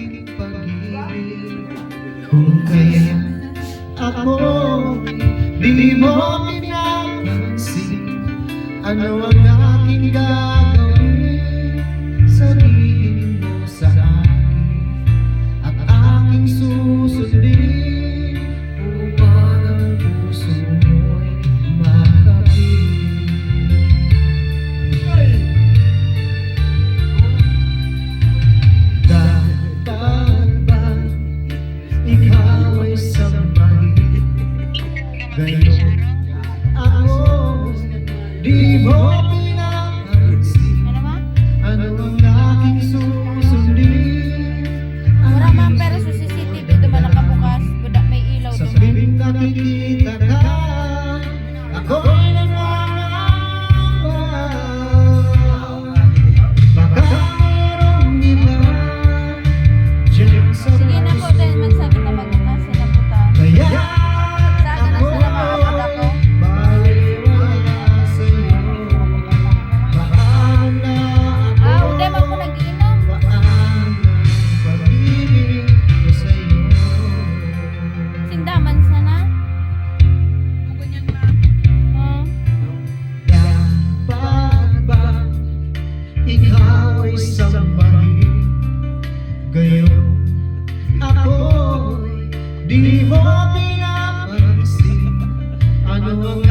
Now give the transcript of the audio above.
aking pag-ibig. Kung kaya ako di mo pinapansin, ano ang aking gagawin? Sabihin mo sa akin at aking susundin, upang ang puso mo'y makapili. Dapat ba ikaw ay sambahin? Gayon ako di mo pinapansin, ano ang aking susundin? Mura man pero sa CCTV diba nakabukas, budak may ilaw Sa diba? tuwing nakikita ka, ako'y nangangawa. Baka mayroong iba dyan sa Sige na po, dahil magsakit na magbukas sila puta. kaya Saan na sila makakada ko? baliwala sa'yo. Paano na ako, Uday man po nag-iinom. paano ang pag-ibig ko sa'yo? Sindaman sana. Dapat ba ikaw ay sambahin? Gayon ako'y di mo pinapansin, ano ang